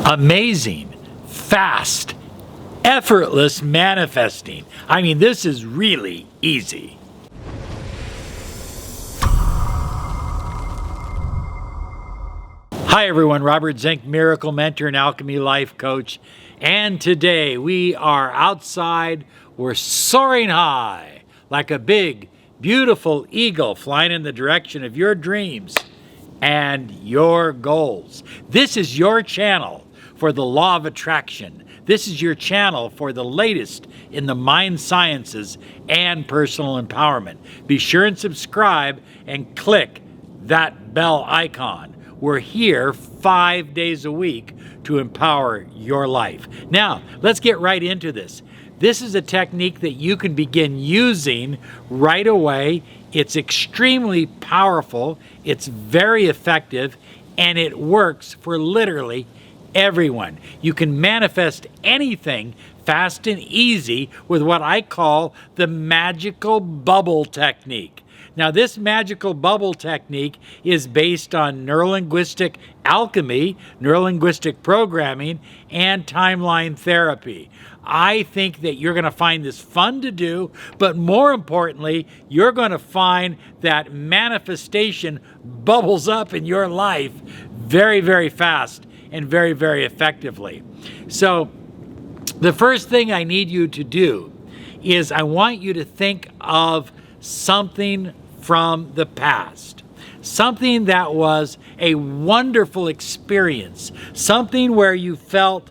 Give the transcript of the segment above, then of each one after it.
Amazing, fast, effortless manifesting. I mean, this is really easy. Hi everyone, Robert Zink, Miracle Mentor and Alchemy Life Coach. And today we are outside, we're soaring high like a big, beautiful eagle flying in the direction of your dreams and your goals. This is your channel for the law of attraction. This is your channel for the latest in the mind sciences and personal empowerment. Be sure and subscribe and click that bell icon. We're here 5 days a week to empower your life. Now, let's get right into this. This is a technique that you can begin using right away. It's extremely powerful, it's very effective, and it works for literally everyone. You can manifest anything fast and easy with what I call the magical bubble technique. Now, this magical bubble technique is based on neuro-linguistic alchemy, neuro-linguistic programming, and timeline therapy. I think that you're going to find this fun to do, but more importantly, you're going to find that manifestation bubbles up in your life very, very fast and very, very effectively. So the first thing I need you to do is I want you to think of something from the past, something that was a wonderful experience, something where you felt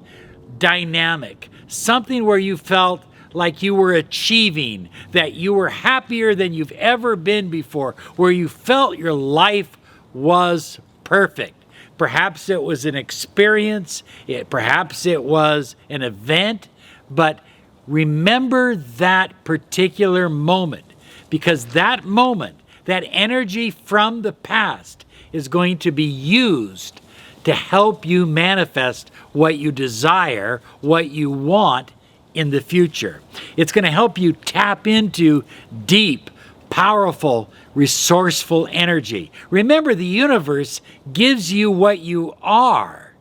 dynamic, something where you felt like you were achieving, that you were happier than you've ever been before, where you felt your life was perfect. Perhaps it was an experience, perhaps it was an event, but remember that particular moment, because that moment, that energy from the past is going to be used to help you manifest what you desire, what you want in the future. It's going to help you tap into deep, powerful, resourceful energy. Remember, the universe gives you what you are,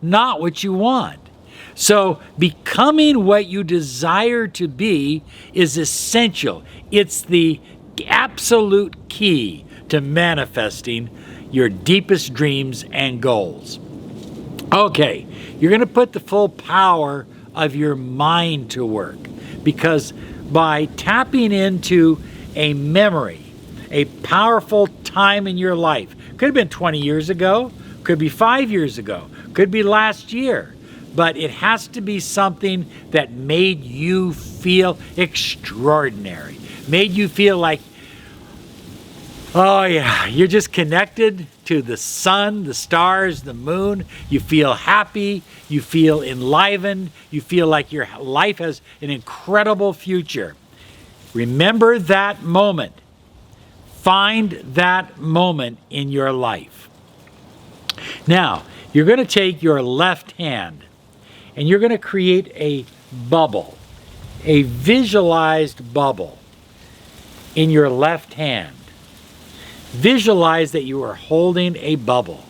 not what you want. So becoming what you desire to be is essential. It's the absolute key to manifesting your deepest dreams and goals. Okay, you're going to put the full power of your mind to work, because by tapping into a memory, a powerful time in your life, could have been 20 years ago, could be 5 years ago, could be last year, but it has to be something that made you feel extraordinary, made you feel like, oh yeah, you're just connected to the sun, the stars, the moon. You feel happy, you feel enlivened, you feel like your life has an incredible future. Remember that moment. Find that moment in your life. Now, you're going to take your left hand and you're going to create a bubble, a visualized bubble in your left hand. Visualize that you are holding a bubble.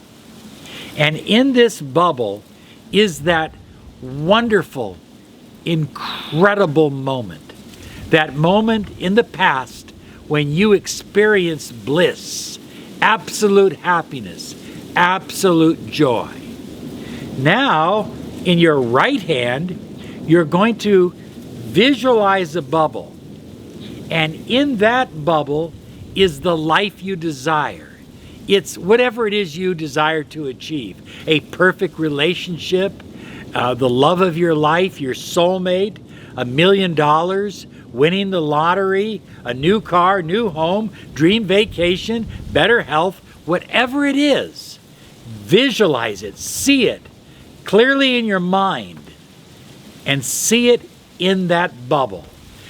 And in this bubble is that wonderful, incredible moment. That moment in the past when you experienced bliss, absolute happiness, absolute joy. Now, in your right hand, you're going to visualize a bubble. And in that bubble is the life you desire. It's whatever it is you desire to achieve. A perfect relationship, the love of your life, your soulmate, $1 million, winning the lottery, a new car, new home, dream vacation, better health, whatever it is. Visualize it, see it clearly in your mind, and see it in that bubble.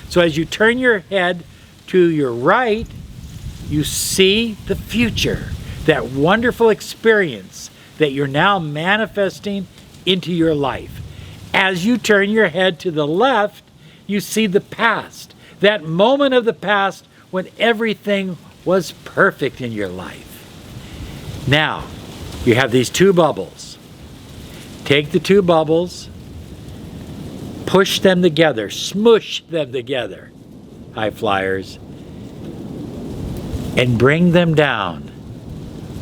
So as you turn your head to your right, you see the future, that wonderful experience that you're now manifesting into your life. As you turn your head to the left, you see the past, that moment of the past when everything was perfect in your life. Now, you have these two bubbles. Take the two bubbles, push them together, smush them together, high flyers, and bring them down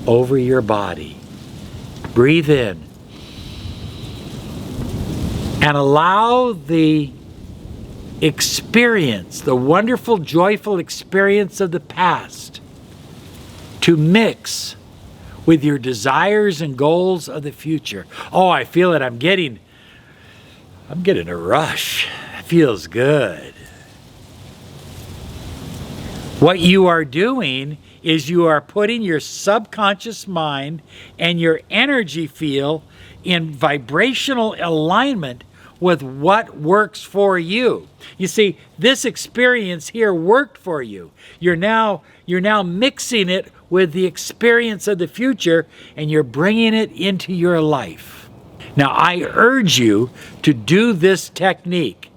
over your body. Breathe in and allow the experience, the wonderful, joyful experience of the past to mix with your desires and goals of the future. Oh, I feel it. I'm getting a rush. It feels good. What you are doing is you are putting your subconscious mind and your energy field in vibrational alignment with what works for you. You see, this experience here worked for you. You're now mixing it with the experience of the future, and you're bringing it into your life. Now, I urge you to do this technique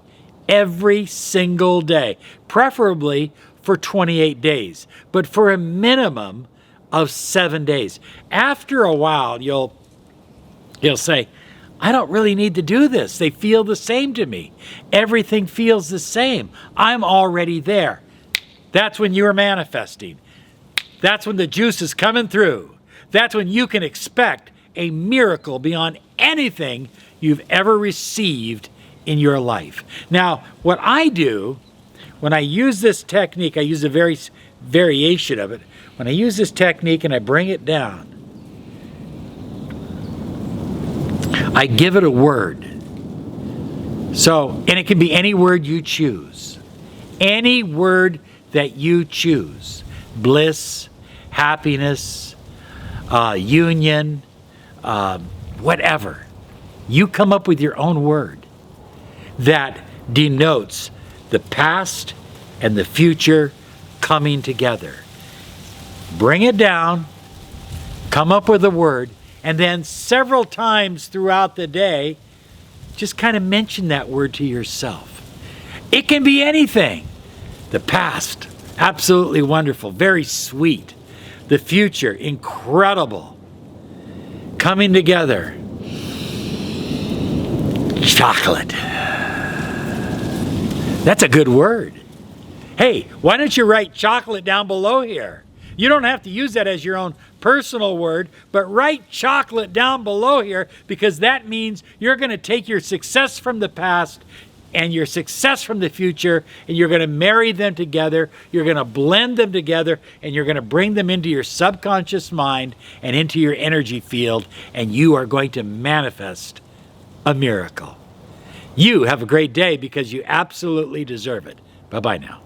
every single day, preferably for 28 days, but for a minimum of 7 days. After a while, you'll say, I don't really need to do this. They feel the same to me. Everything feels the same. I'm already there. That's when you're manifesting. That's when the juice is coming through. That's when you can expect a miracle beyond anything you've ever received in your life. Now, what I do when I use this technique, I use a variation of it. When I use this technique and I bring it down, I give it a word. And it can be any word you choose. Any word that you choose. Bliss, happiness, union, whatever. You come up with your own word that denotes the past and the future coming together. Bring it down, come up with a word, and then several times throughout the day, just kind of mention that word to yourself. It can be anything. The past, absolutely wonderful, very sweet. The future, incredible. Coming together. Chocolate. That's a good word. Hey, why don't you write chocolate down below here? You don't have to use that as your own personal word, but write chocolate down below here, because that means you're going to take your success from the past and your success from the future, and you're going to marry them together, you're going to blend them together, and you're going to bring them into your subconscious mind and into your energy field, and you are going to manifest a miracle. You have a great day because you absolutely deserve it. Bye-bye now.